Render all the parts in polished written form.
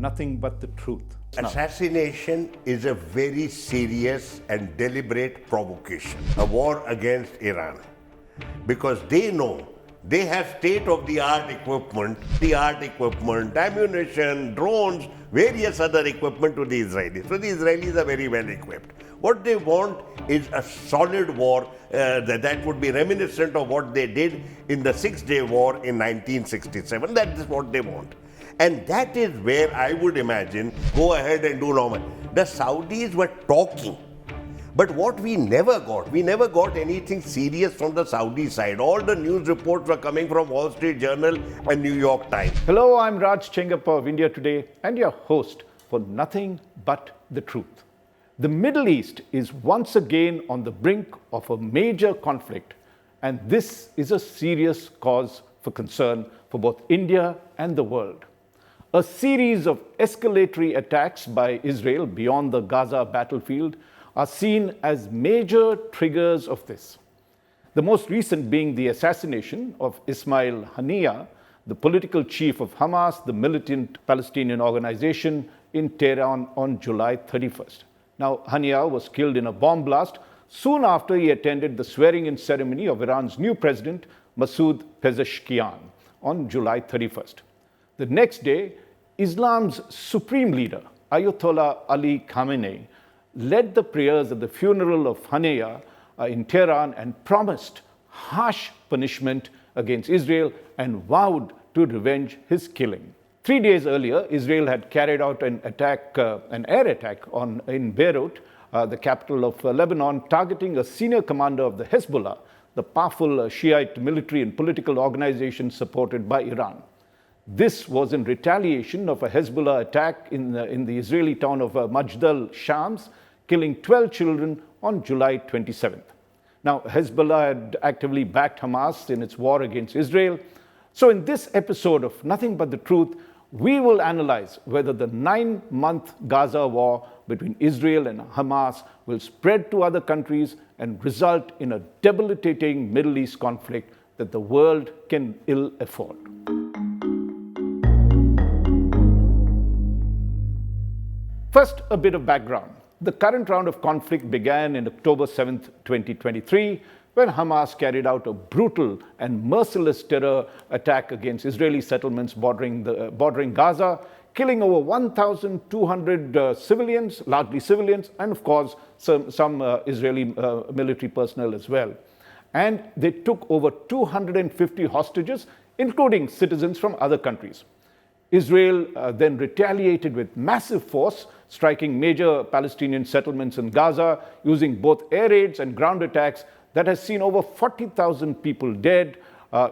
nothing but the truth. Assassination is a very serious and deliberate provocation, a war against Iran, because they know they have state-of-the-art equipment, ammunition, drones, various other equipment to the Israelis. So the Israelis are very well equipped. What they want is a solid war that would be reminiscent of what they did in the Six-Day War in 1967. That is what they want. And that is where I would imagine, go ahead and do normal. The Saudis were talking. But what we never got anything serious from the Saudi side. All the news reports were coming from Wall Street Journal and New York Times. Hello, I'm Raj Chengappa of India Today and your host for Nothing But the Truth. The Middle East is once again on the brink of a major conflict, and this is a serious cause for concern for both India and the world. A series of escalatory attacks by Israel beyond the Gaza battlefield are seen as major triggers of this. The most recent being the assassination of Ismail Haniyeh, the political chief of Hamas, the militant Palestinian organization, in Tehran on July 31st. Now, Haniyeh was killed in a bomb blast soon after he attended the swearing-in ceremony of Iran's new president, Masoud Pezeshkian, on July 31st. The next day, Islam's supreme leader, Ayatollah Ali Khamenei, led the prayers at the funeral of Haniyeh in Tehran and promised harsh punishment against Israel and vowed to revenge his killing. 3 days earlier, Israel had carried out an air attack in Beirut, the capital of Lebanon, targeting a senior commander of the Hezbollah, the powerful Shiite military and political organization supported by Iran. This was in retaliation of a Hezbollah attack in the Israeli town of Majdal Shams, killing 12 children on July 27th. Now, Hezbollah had actively backed Hamas in its war against Israel. So in this episode of Nothing But the Truth, we will analyze whether the 9-month Gaza war between Israel and Hamas will spread to other countries and result in a debilitating Middle East conflict that the world can ill afford. First, a bit of background. The current round of conflict began in October 7, 2023, when Hamas carried out a brutal and merciless terror attack against Israeli settlements bordering Gaza, killing over 1,200 civilians, largely civilians, and of course some Israeli military personnel as well. And they took over 250 hostages, including citizens from other countries. Israel then retaliated with massive force, striking major Palestinian settlements in Gaza, using both air raids and ground attacks that has seen over 40,000 people dead,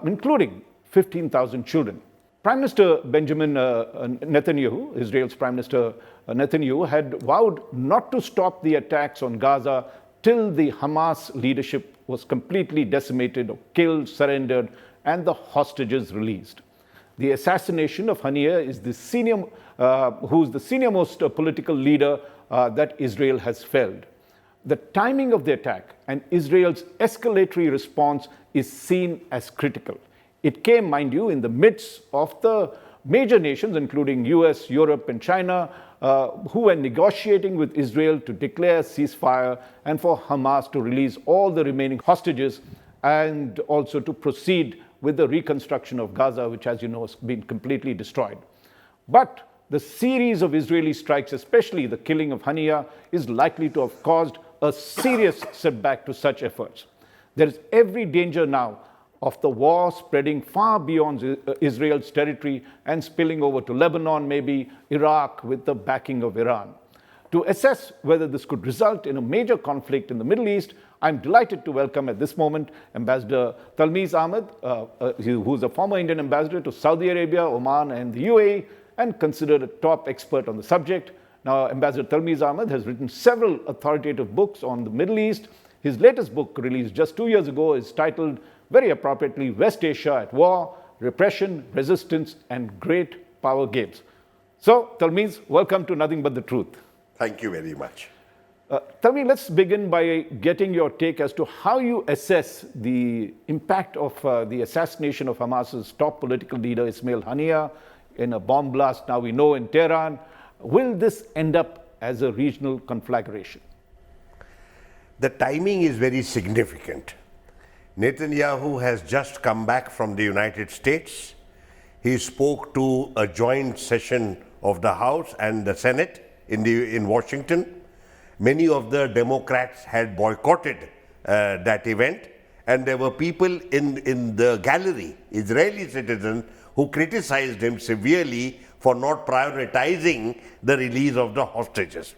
including 15,000 children. Prime Minister Benjamin Netanyahu, Israel's Prime Minister Netanyahu, had vowed not to stop the attacks on Gaza till the Hamas leadership was completely decimated or killed, surrendered, and the hostages released. The assassination of Haniyeh is who's the senior-most political leader that Israel has felled. The timing of the attack and Israel's escalatory response is seen as critical. It came, mind you, in the midst of the major nations, including US, Europe, and China, who were negotiating with Israel to declare a ceasefire and for Hamas to release all the remaining hostages and also to proceed with the reconstruction of Gaza, which, as you know, has been completely destroyed. But the series of Israeli strikes, especially the killing of Haniyeh, is likely to have caused a serious setback to such efforts. There is every danger now of the war spreading far beyond Israel's territory and spilling over to Lebanon, maybe Iraq, with the backing of Iran. To assess whether this could result in a major conflict in the Middle East, I'm delighted to welcome at this moment Ambassador Talmiz Ahmad, who's a former Indian ambassador to Saudi Arabia, Oman, and the UAE, and considered a top expert on the subject. Now, Ambassador Talmiz Ahmad has written several authoritative books on the Middle East. His latest book, released just 2 years ago, is titled, very appropriately, West Asia at War, Repression, Resistance, and Great Power Games. So, Talmiz, welcome to Nothing But the Truth. Thank you very much. Tell me, let's begin by getting your take as to how you assess the impact of the assassination of Hamas's top political leader, Ismail Haniyeh, in a bomb blast, now we know in Tehran. Will this end up as a regional conflagration? The timing is very significant. Netanyahu has just come back from the United States. He spoke to a joint session of the House and the Senate in Washington. Many of the Democrats had boycotted that event, and there were people in the gallery, Israeli citizens, who criticized him severely for not prioritizing the release of the hostages.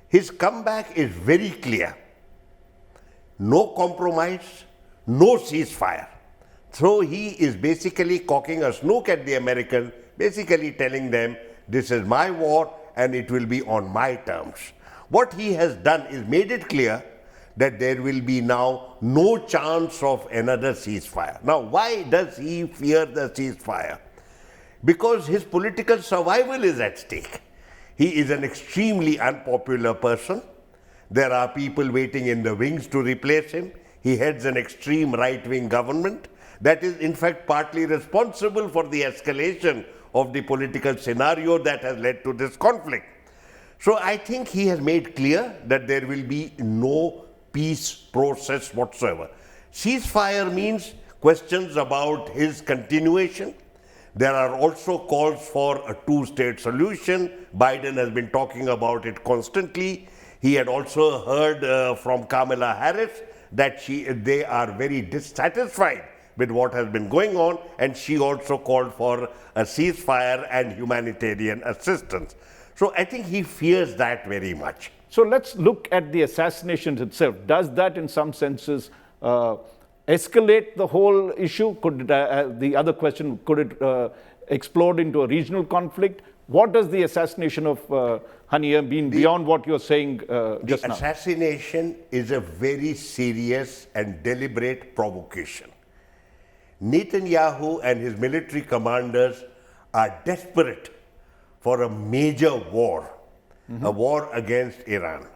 His comeback is very clear. No compromise, no ceasefire. So he is basically cocking a snook at the Americans, basically telling them, this is my war and it will be on my terms. What he has done is made it clear that there will be now no chance of another ceasefire. Now, why does he fear the ceasefire? Because his political survival is at stake. He is an extremely unpopular person. There are people waiting in the wings to replace him. He heads an extreme right-wing government that is in fact partly responsible for the escalation of the political scenario that has led to this conflict. So I think he has made clear that there will be no peace process whatsoever. Ceasefire means questions about his continuation. There are also calls for a two-state solution. Biden has been talking about it constantly. He had also heard from Kamala Harris that they are very dissatisfied with what has been going on, and she also called for a ceasefire and humanitarian assistance. So I think he fears that very much. So let's look at the assassination itself. Does that in some senses escalate the whole issue? Could the other question, could it explode into a regional conflict? What does the assassination of Haniyeh mean beyond what you're saying just now? The assassination is a very serious and deliberate provocation. Netanyahu and his military commanders are desperate for a major war, a war against Iran,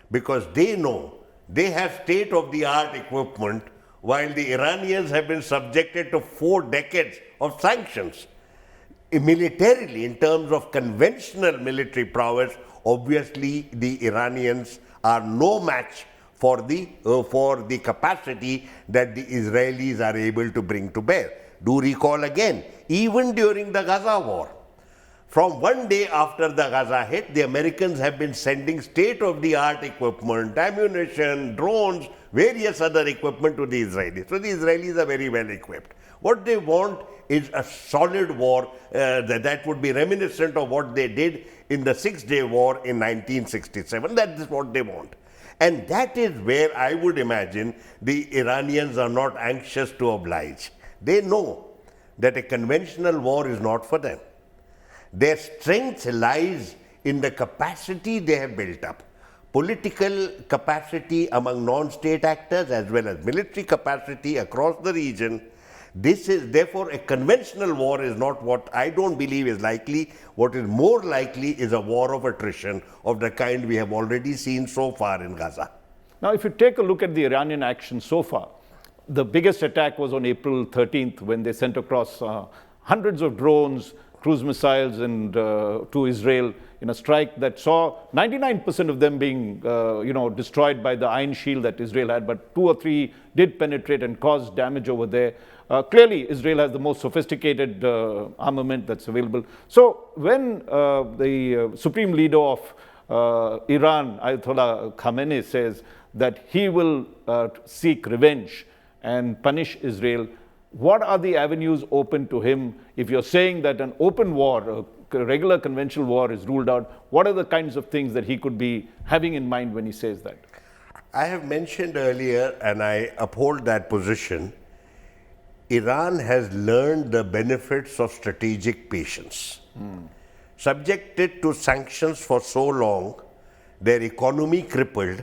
because they know they have state-of-the-art equipment while the Iranians have been subjected to 4 decades of sanctions. Militarily, in terms of conventional military prowess, obviously the Iranians are no match for the capacity that the Israelis are able to bring to bear. Do recall again, even during the Gaza War, from one day after the Gaza hit, the Americans have been sending state-of-the-art equipment, ammunition, drones, various other equipment to the Israelis. So the Israelis are very well equipped. What they want is a solid war that would be reminiscent of what they did in the Six-Day War in 1967. That is what they want. And that is where I would imagine the Iranians are not anxious to oblige. They know that a conventional war is not for them. Their strength lies in the capacity they have built up. Political capacity among non-state actors as well as military capacity across the region. This is therefore a conventional war is not what I don't believe is likely. What is more likely is a war of attrition of the kind we have already seen so far in Gaza. Now, if you take a look at the Iranian action so far, the biggest attack was on April 13th when they sent across hundreds of drones, cruise missiles to Israel in a strike that saw 99% of them being destroyed by the iron shield that Israel had, but 2 or 3 did penetrate and cause damage over there. Clearly, Israel has the most sophisticated armament that's available. So when the supreme leader of Iran, Ayatollah Khamenei, says that he will seek revenge and punish Israel, what are the avenues open to him? If you're saying that an open war, a regular conventional war is ruled out, what are the kinds of things that he could be having in mind when he says that? I have mentioned earlier, and I uphold that position, Iran has learned the benefits of strategic patience. Subjected to sanctions for so long, their economy crippled,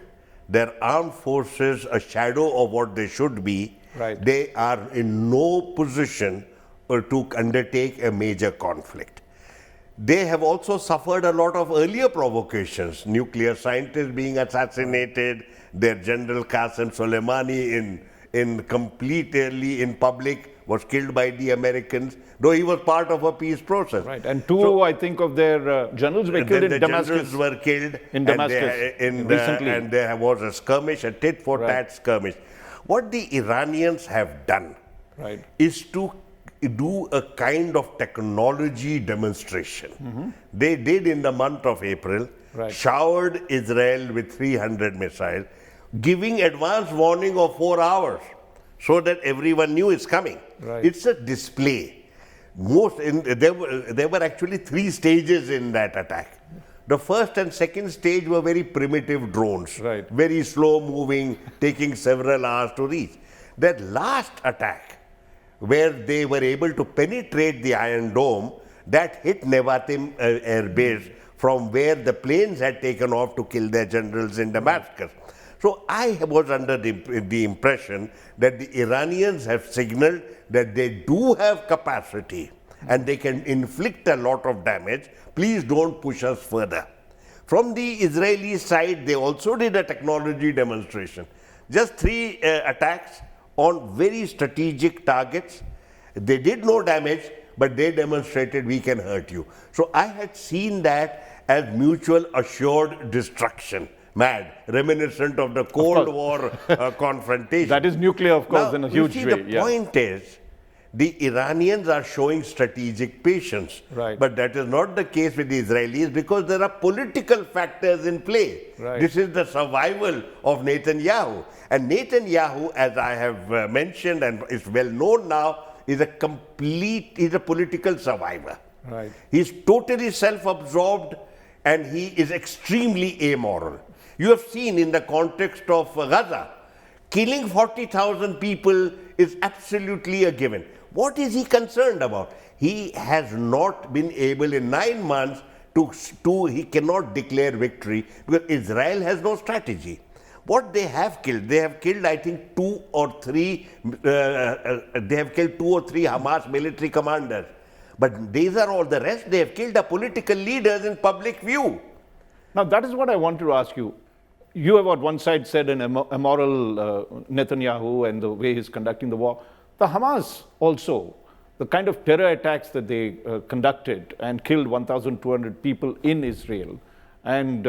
their armed forces a shadow of what they should be, right. They are in no position to undertake a major conflict. They have also suffered a lot of earlier provocations, nuclear scientists being assassinated, their General Qasem Soleimani completely in public was killed by the Americans, though he was part of a peace process. Right, and two, I think, of their generals were killed in Damascus. Generals were killed in Damascus recently. And there was a skirmish, a tit-for-tat skirmish. What the Iranians have done is to do a kind of technology demonstration. They did in the month of April, showered Israel with 300 missiles, giving advance warning of 4 hours so that everyone knew it's coming. It's a display. There were actually 3 stages in that attack. The first and second stage were very primitive drones, very slow moving, taking several hours to reach. That last attack, where they were able to penetrate the Iron Dome, that hit Nevatim Air Base, from where the planes had taken off to kill their generals in Damascus. So I was under the impression that the Iranians have signaled that they do have capacity and they can inflict a lot of damage. Please don't push us further. From the Israeli side, they also did a technology demonstration. Just 3 attacks on very strategic targets. They did no damage, but they demonstrated we can hurt you. So I had seen that as mutual assured destruction. Mad, reminiscent of the Cold War confrontation. That is nuclear, of course, now, in a huge way. The point is, the Iranians are showing strategic patience. But that is not the case with the Israelis, because there are political factors in play. This is the survival of Netanyahu. And Netanyahu, as I have mentioned and is well known now, is a political survivor. He's totally self-absorbed and he is extremely amoral. You have seen in the context of Gaza, killing 40,000 people is absolutely a given. What is he concerned about? He has not been able in 9 months he cannot declare victory because Israel has no strategy. What they have killed, I think 2 or 3 Hamas military commanders. But these are all the rest. They have killed the political leaders in public view. Now, that is what I want to ask you. You have on one side said an immoral Netanyahu and the way he's conducting the war. The Hamas also, the kind of terror attacks that they conducted and killed 1,200 people in Israel, and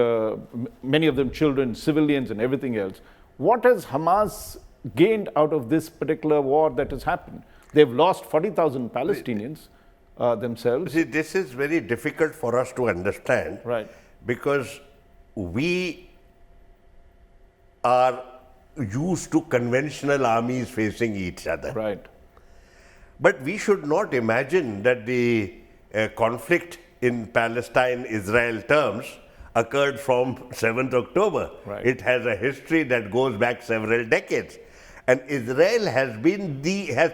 many of them children, civilians and everything else. What has Hamas gained out of this particular war that has happened? They've lost 40,000 Palestinians themselves. See, this is very difficult for us to understand. Because we are used to conventional armies facing each other. But we should not imagine that the conflict in Palestine-Israel terms occurred from 7th October. It has a history that goes back several decades. And Israel has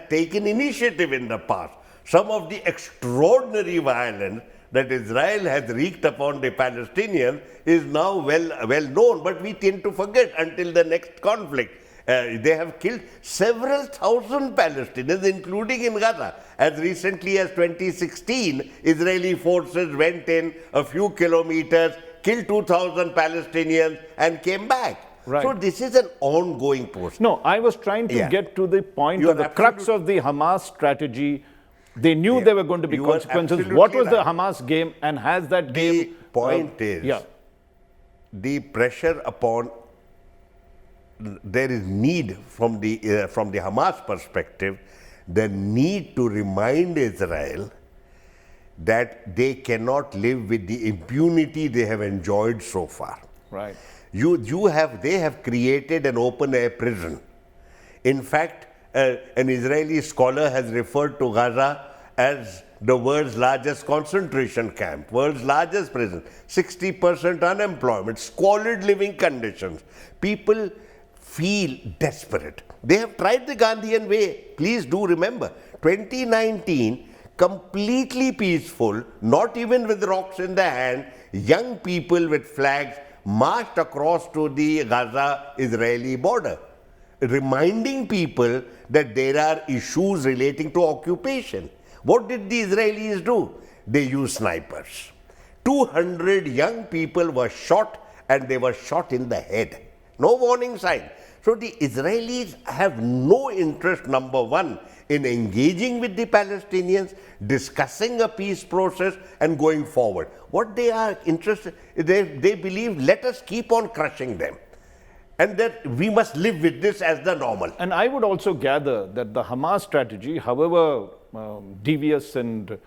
taken initiative in the past. Some of the extraordinary violence that Israel has wreaked upon the Palestinians is now well known, but we tend to forget until the next conflict. They have killed several thousand Palestinians, including in Gaza. As recently as 2016, Israeli forces went in a few kilometers, killed 2,000 Palestinians and came back. So this is an ongoing process. No, I was trying to get to the point of the crux of the Hamas strategy. They knew there were going to be consequences. What was the Hamas game, and has that game... The point is, the pressure upon... There is need from the Hamas perspective, the need to remind Israel that they cannot live with the impunity they have enjoyed so far. They have created an open-air prison. In fact, an Israeli scholar has referred to Gaza as the world's largest concentration camp, world's largest prison, 60% unemployment, squalid living conditions. People feel desperate. They have tried the Gandhian way. Please do remember, 2019, completely peaceful, not even with rocks in their hand, young people with flags marched across to the Gaza-Israeli border, reminding people that there are issues relating to occupation. What did the Israelis do? They used snipers. 200 young people were shot, and they were shot in the head. No warning sign. So the Israelis have no interest, number one, in engaging with the Palestinians, discussing a peace process and going forward. What they are interested, they believe, let us keep on crushing them. And that we must live with this as the normal. And I would also gather that the Hamas strategy, however devious and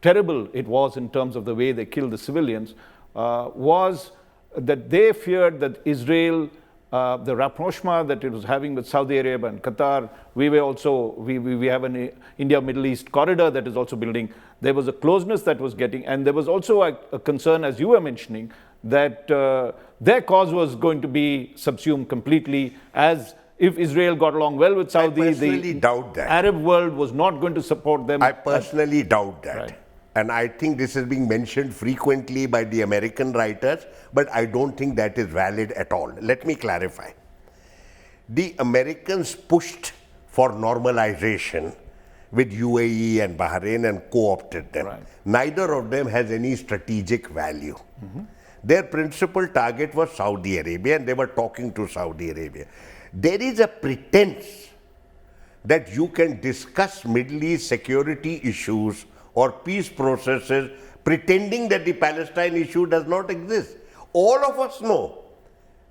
terrible it was in terms of the way they killed the civilians, was that they feared that Israel, the rapprochement that it was having with Saudi Arabia and Qatar, we have an India-Middle East corridor that is also building. There was a closeness that was getting, and there was also a concern, as you were mentioning, that their cause was going to be subsumed completely, as if Israel got along well with Saudi, I personally doubt that. Arab world was not going to support them. I personally doubt that. Right. And I think this is being mentioned frequently by the American writers, but I don't think that is valid at all. Let me clarify. The Americans pushed for normalization with UAE and Bahrain and co-opted them. Right. Neither of them has any strategic value. Their principal target was Saudi Arabia, and they were talking to Saudi Arabia. There is a pretense that you can discuss Middle East security issues or peace processes pretending that the Palestine issue does not exist. All of us know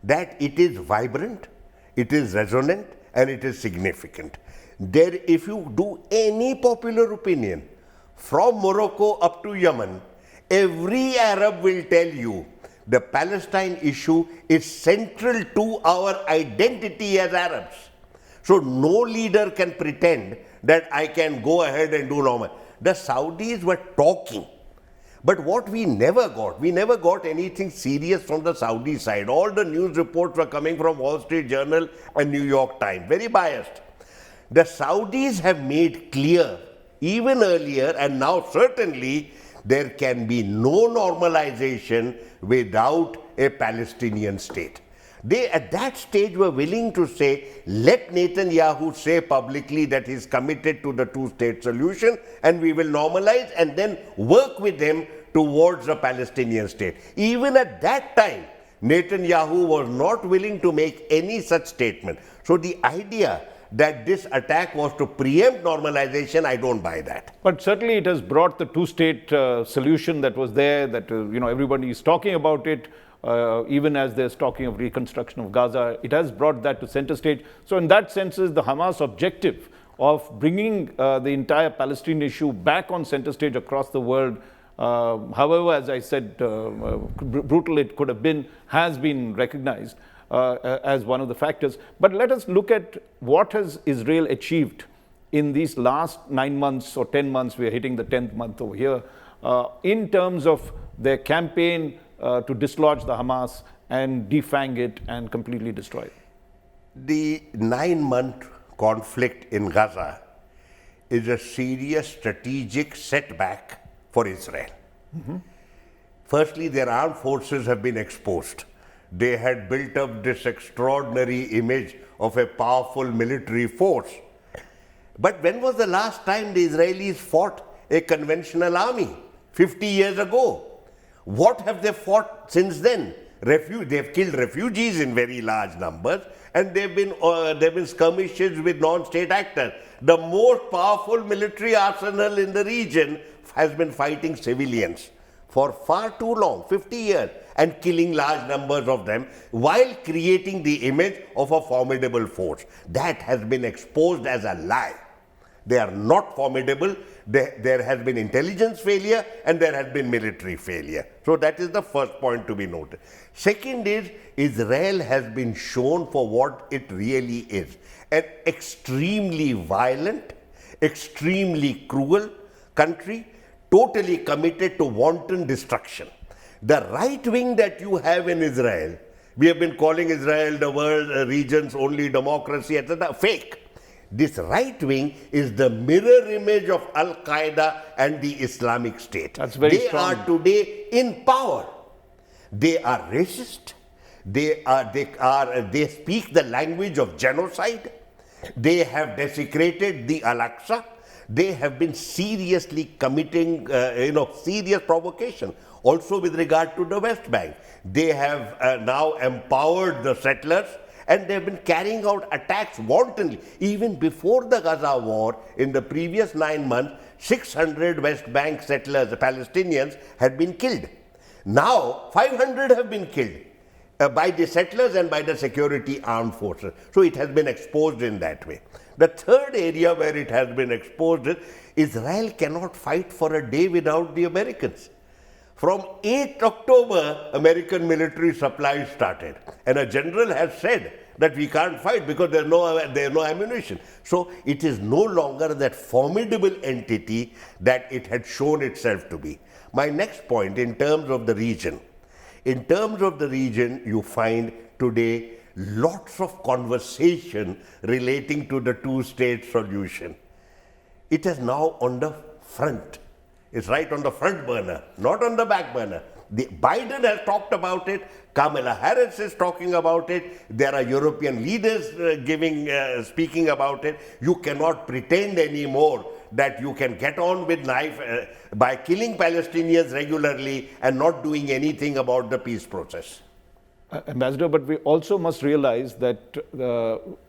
that it is vibrant, it is resonant, and it is significant. There, if you do any popular opinion from Morocco up to Yemen, every Arab will tell you the Palestine issue is central to our identity as Arabs. So no leader can pretend that I can go ahead and do normal. The Saudis were talking, but what we never got anything serious from the Saudi side. All the news reports were coming from Wall Street Journal and New York Times, very biased. The Saudis have made clear, even earlier and now certainly, there can be no normalization without a Palestinian state. They at that stage were willing to say, let Netanyahu say publicly that he's committed to the two-state solution and we will normalize and then work with him towards a Palestinian state. Even at that time, Netanyahu was not willing to make any such statement. So the idea that this attack was to preempt normalization, I don't buy that. But certainly it has brought the two-state solution that was there, that everybody is talking about it, even as there's talking of reconstruction of Gaza. It has brought that to center stage. So in that sense, is the Hamas objective of bringing the entire Palestinian issue back on center stage across the world, however, as I said, brutal it could have been, has been recognized as one of the factors. But let us look at what has Israel achieved in these last 9 months or 10 months. We are hitting the 10th month over here, in terms of their campaign to dislodge the Hamas and defang it and completely destroy it. The 9-month conflict in Gaza is a serious strategic setback for Israel. Firstly, their armed forces have been exposed. They had built up this extraordinary image of a powerful military force. But when was the last time the Israelis fought a conventional army? 50 years ago. What have they fought since then? They've killed refugees in very large numbers, and they've been skirmishes with non-state actors. The most powerful military arsenal in the region has been fighting civilians for far too long, 50 years, and killing large numbers of them while creating the image of a formidable force. That has been exposed as a lie. They are not formidable. There has been intelligence failure and there has been military failure. So that is the first point to be noted. Second is, Israel has been shown for what it really is. An extremely violent, extremely cruel country, totally committed to wanton destruction. The right wing that you have in Israel, we have been calling Israel the world region's only democracy, etc. Fake. This right wing is the mirror image of Al-Qaeda and the Islamic State. That's very They strong. are today in power. They are racist. They speak the language of genocide. They have desecrated the Al-Aqsa. They have been seriously committing, serious provocation. Also with regard to the West Bank, they have now empowered the settlers And they've been carrying out attacks wantonly. Even before the Gaza war, in the previous 9 months, 600 West Bank settlers, the Palestinians, had been killed. Now, 500 have been killed by the settlers and by the security armed forces. So it has been exposed in that way. The third area where it has been exposed is Israel cannot fight for a day without the Americans. From 8th October, American military supplies started. And a general has said that we can't fight because there's no ammunition. So it is no longer that formidable entity that it had shown itself to be. My next point, in terms of the region. In terms of the region, you find today lots of conversation relating to the two-state solution. It is now on the front. It's right on the front burner, not on the back burner. Biden has talked about it. Kamala Harris is talking about it. There are European leaders speaking about it. You cannot pretend anymore that you can get on with life by killing Palestinians regularly and not doing anything about the peace process. Ambassador, but we also must realize that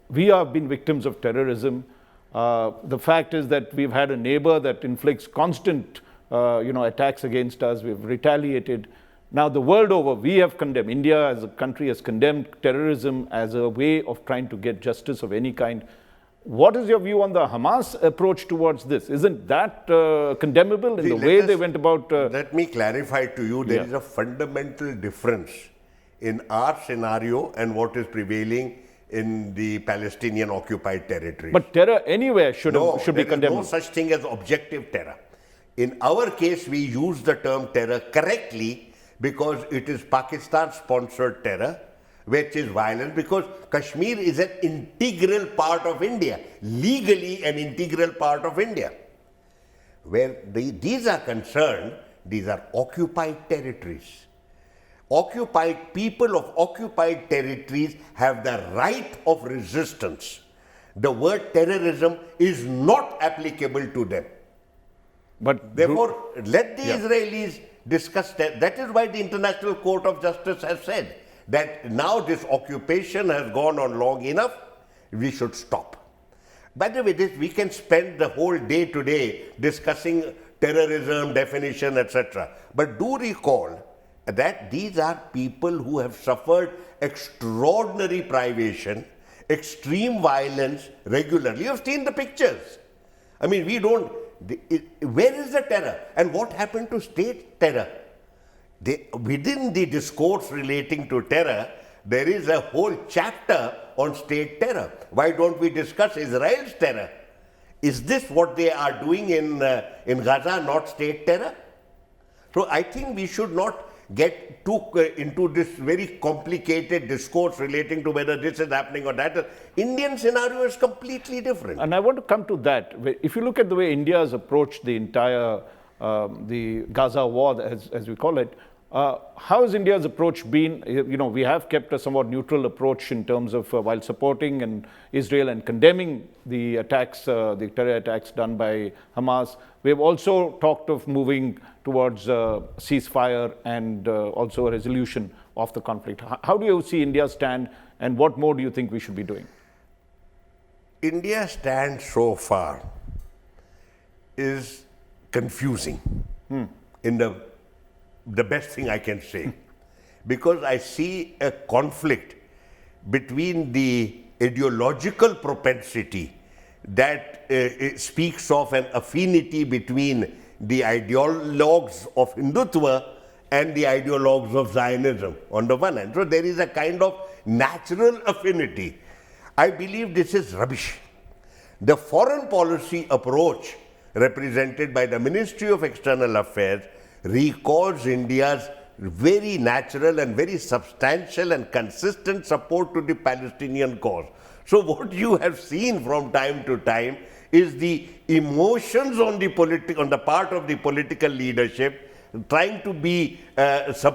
we have been victims of terrorism. The fact is that we've had a neighbor that inflicts constant attacks against us. We've retaliated. Now, the world over, we have condemned, India as a country has condemned terrorism as a way of trying to get justice of any kind. What is your view on the Hamas approach towards this? Isn't that condemnable in the way they went about? Let me clarify to you, there is a fundamental difference in our scenario and what is prevailing in the Palestinian occupied territory. But terror anywhere should be condemned. There is no such thing as objective terror. In our case, we use the term terror correctly because it is Pakistan-sponsored terror, which is violent, because Kashmir is an integral part of India, legally an integral part of India. Where these are concerned, these are occupied territories. Occupied people of occupied territories have the right of resistance. The word terrorism is not applicable to them. But therefore, let the Israelis discuss that. That is why the International Court of Justice has said that now this occupation has gone on long enough, we should stop. By the way, we can spend the whole day today discussing terrorism, definition, etc. But do recall that these are people who have suffered extraordinary privation, extreme violence regularly. You have seen the pictures. I mean, where is the terror? And what happened to state terror? Within the discourse relating to terror, there is a whole chapter on state terror. Why don't we discuss Israel's terror? Is this what they are doing in Gaza, not state terror? So I think we should not get into this very complicated discourse relating to whether this is happening or that. Indian scenario is completely different. And I want to come to that. If you look at the way India has approached the entire the Gaza war, as we call it, how has India's approach been? We have kept a somewhat neutral approach in terms of while supporting Israel and condemning the attacks, the terror attacks done by Hamas. We have also talked of moving towards ceasefire and also a resolution of the conflict. How do you see India stand, and what more do you think we should be doing? India's stand so far is confusing in the best thing I can say, because I see a conflict between the ideological propensity that speaks of an affinity between the ideologues of Hindutva and the ideologues of Zionism on the one hand. So there is a kind of natural affinity. I believe this is rubbish. The foreign policy approach represented by the Ministry of External Affairs recalls India's very natural and very substantial and consistent support to the Palestinian cause. So what you have seen from time to time is the emotions on the part of the political leadership trying to be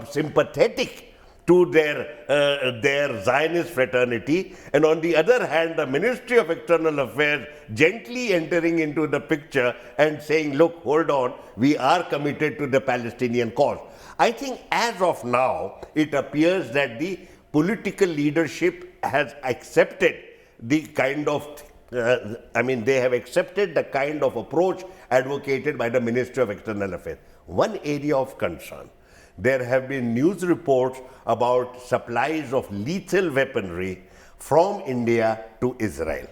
sympathetic to their Zionist fraternity, and on the other hand, the Ministry of External Affairs gently entering into the picture and saying, look, hold on, we are committed to the Palestinian cause. I think as of now, it appears that the political leadership has accepted the kind of, they have accepted the kind of approach advocated by the Ministry of External Affairs. One area of concern, there have been news reports about supplies of lethal weaponry from India to Israel.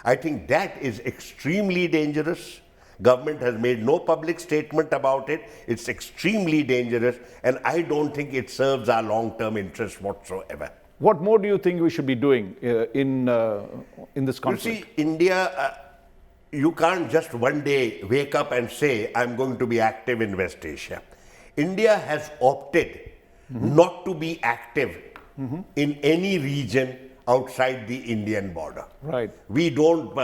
I think that is extremely dangerous. Government has made no public statement about it. It's extremely dangerous, and I don't think it serves our long-term interests whatsoever. What more do you think we should be doing in this conflict? You see, India, you can't just one day wake up and say, I'm going to be active in West Asia. India has opted not to be active in any region outside the Indian border. Right. We don't,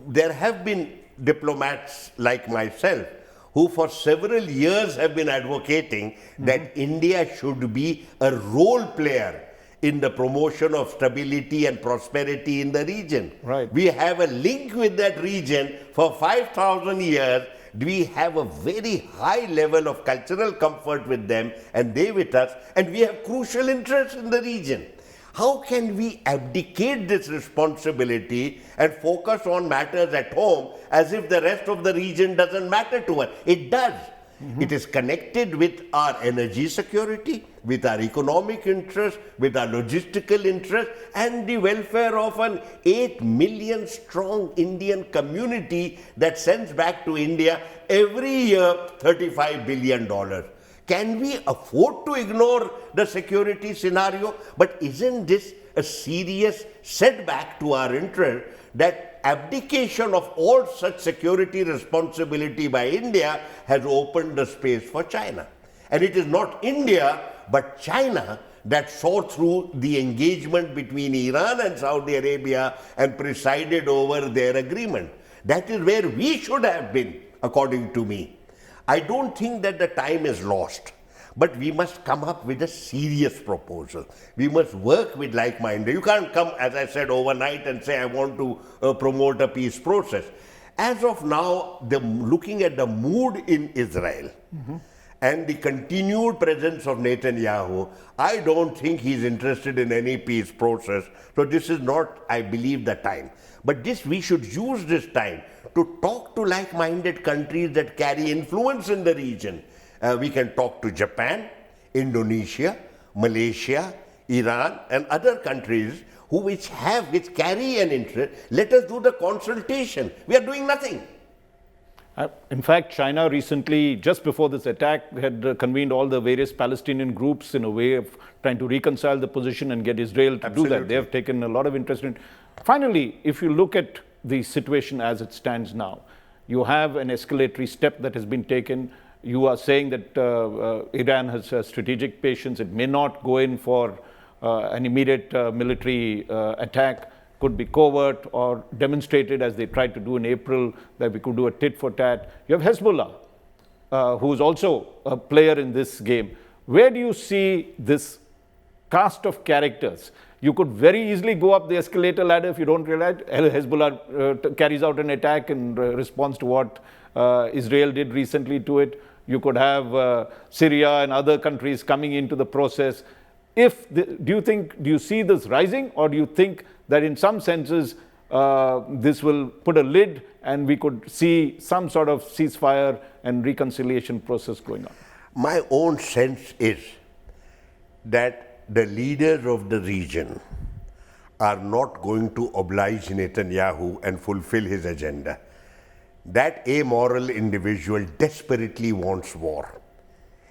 there have been diplomats like myself who for several years have been advocating that India should be a role player in the promotion of stability and prosperity in the region. Right. We have a link with that region for 5,000 years. We have a very high level of cultural comfort with them and they with us, and we have crucial interests in the region. How can we abdicate this responsibility and focus on matters at home as if the rest of the region doesn't matter to us? It does. It is connected with our energy security, with our economic interests, with our logistical interests, and the welfare of an 8 million strong Indian community that sends back to India every year $35 billion. Can we afford to ignore the security scenario? But isn't this a serious setback to our interest that abdication of all such security responsibility by India has opened the space for China? And it is not India, but China that saw through the engagement between Iran and Saudi Arabia and presided over their agreement. That is where we should have been, according to me. I don't think that the time is lost, but we must come up with a serious proposal. We must work with like-minded. You can't come, as I said, overnight and say, I want to promote a peace process. As of now, looking at the mood in Israel and the continued presence of Netanyahu, I don't think he's interested in any peace process. So this is not, I believe, the time. But we should use this time to talk to like-minded countries that carry influence in the region. We can talk to Japan, Indonesia, Malaysia, Iran, and other countries which carry an interest. Let us do the consultation. We are doing nothing. In fact, China recently, just before this attack, had convened all the various Palestinian groups in a way of trying to reconcile the position and get Israel to do that. They have taken a lot of interest in it. Finally, if you look at the situation as it stands now, you have an escalatory step that has been taken. You are saying that Iran has strategic patience. It may not go in for an immediate military attack. Could be covert or demonstrated as they tried to do in April, that we could do a tit for tat. You have Hezbollah, who is also a player in this game. Where do you see this cast of characters? You could very easily go up the escalator ladder if you don't realize. Hezbollah carries out an attack in response to what Israel did recently to it. You could have Syria and other countries coming into the process. Do you see this rising, or do you think that in some senses this will put a lid and we could see some sort of ceasefire and reconciliation process going on? My own sense is that the leaders of the region are not going to oblige Netanyahu and fulfill his agenda. That amoral individual desperately wants war.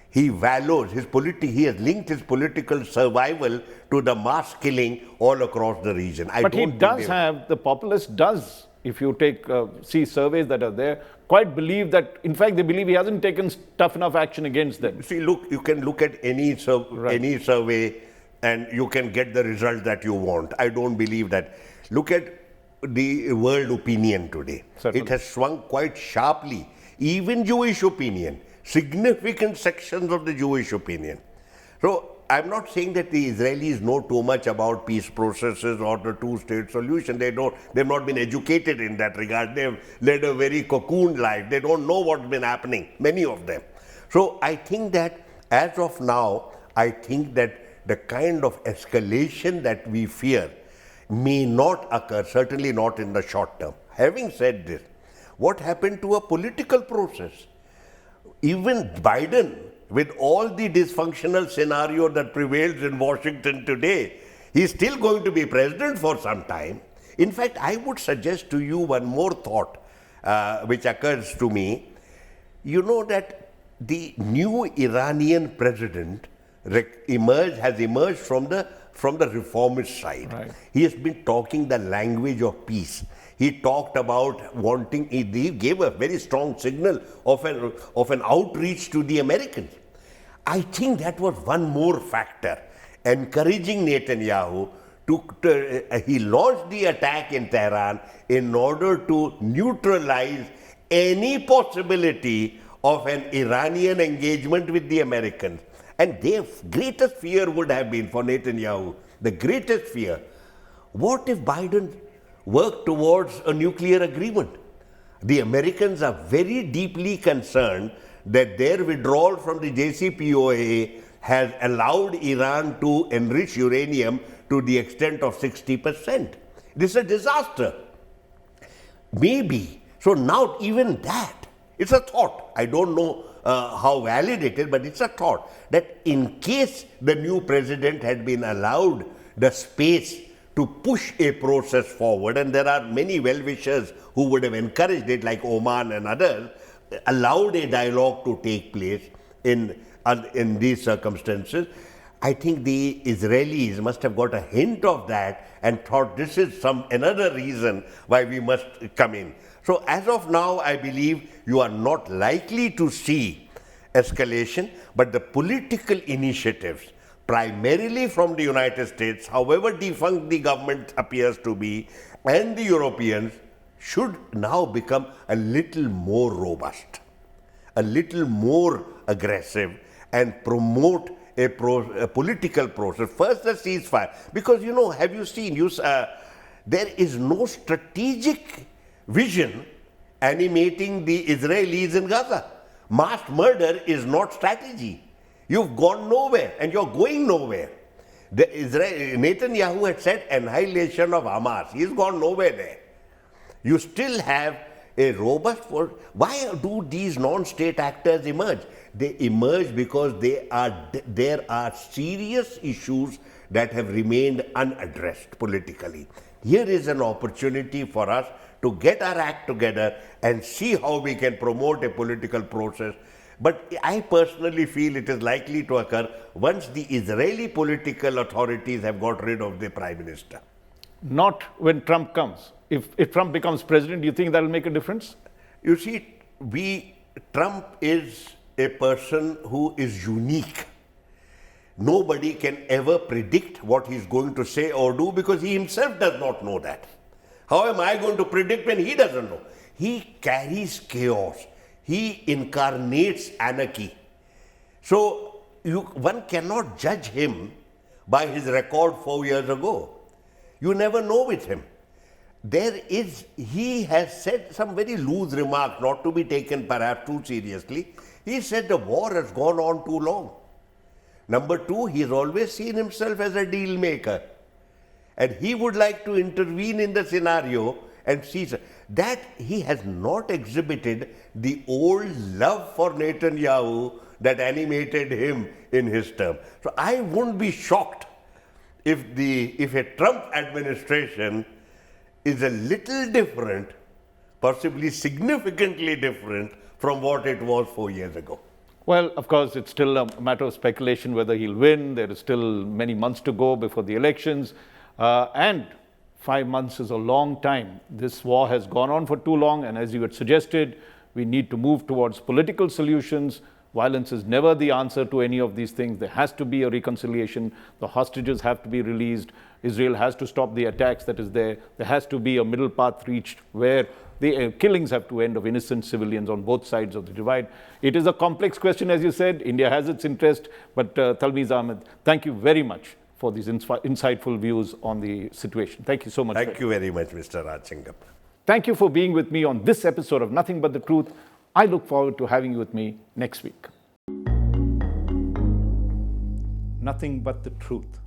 He values he has linked his political survival to the mass killing all across the region. But he does have, the populace does, if you see surveys that are there, quite believe that, in fact, they believe he hasn't taken tough enough action against them. See, look, you can look at any survey and you can get the result that you want. I don't believe that. Look at the world opinion today. Certainly. It has swung quite sharply. Even Jewish opinion, significant sections of the Jewish opinion. So I'm not saying that the Israelis know too much about peace processes or the two-state solution. They've not been educated in that regard. They've led a very cocooned life. They don't know what's been happening, many of them. So I think that as of now, I think that the kind of escalation that we fear may not occur, certainly not in the short term. Having said this, what happened to a political process? Even Biden, with all the dysfunctional scenario that prevails in Washington today, he's still going to be president for some time. In fact, I would suggest to you one more thought which occurs to me. You know that the new Iranian president has emerged from the reformist side. Right. He has been talking the language of peace. He talked about wanting, he gave a very strong signal of an outreach to the Americans. I think that was one more factor encouraging Netanyahu he launched the attack in Tehran in order to neutralize any possibility of an Iranian engagement with the Americans. And their greatest fear would have been for Netanyahu, the greatest fear, what if Biden worked towards a nuclear agreement? The Americans are very deeply concerned that their withdrawal from the JCPOA has allowed Iran to enrich uranium to the extent of 60%. This is a disaster. Maybe. So now even that, it's a thought. I don't know how valid it is, but it's a thought that in case the new president had been allowed the space to push a process forward, and there are many well-wishers who would have encouraged it, like Oman and others, allowed a dialogue to take place in these circumstances, I think the Israelis must have got a hint of that and thought this is another reason why we must come in. So as of now, I believe you are not likely to see escalation, but the political initiatives, primarily from the United States, however defunct the government appears to be, and the Europeans, should now become a little more robust, a little more aggressive, and promote a political process. First, the ceasefire. Because, have you seen, there is no strategic vision animating the Israelis in Gaza. Mass murder is not strategy. You've gone nowhere and you're going nowhere. Netanyahu had said annihilation of Hamas. He's gone nowhere there. You still have a robust force. Why do these non-state actors emerge? They emerge because there are serious issues that have remained unaddressed politically. Here is an opportunity for us to get our act together and see how we can promote a political process. But I personally feel it is likely to occur once the Israeli political authorities have got rid of the prime minister. Not when Trump comes. If Trump becomes president, do you think that will make a difference? You see, Trump is a person who is unique. Nobody can ever predict what he's going to say or do because he himself does not know that. How am I going to predict when he doesn't know? He carries chaos. He incarnates anarchy. So one cannot judge him by his record 4 years ago. You never know with him. He has said some very loose remarks, not to be taken perhaps too seriously. He said the war has gone on too long. Number two, he has always seen himself as a deal maker. And he would like to intervene in the scenario and see that he has not exhibited the old love for Netanyahu that animated him in his term. So I wouldn't be shocked if a Trump administration is a little different, possibly significantly different from what it was 4 years ago. Well, of course, it's still a matter of speculation whether he'll win. There is still many months to go before the elections. And 5 months is a long time. This war has gone on for too long. And as you had suggested, we need to move towards political solutions. Violence is never the answer to any of these things. There has to be a reconciliation. The hostages have to be released. Israel has to stop the attacks that is there. There has to be a middle path reached where the killings have to end of innocent civilians on both sides of the divide. It is a complex question, as you said. India has its interest. But Talmiz Ahmad, thank you very much for these insightful views on the situation. Thank you so much. Thank you very much, Mr. Raj Chengappa. Thank you for being with me on this episode of Nothing But the Truth. I look forward to having you with me next week. nothing but the truth.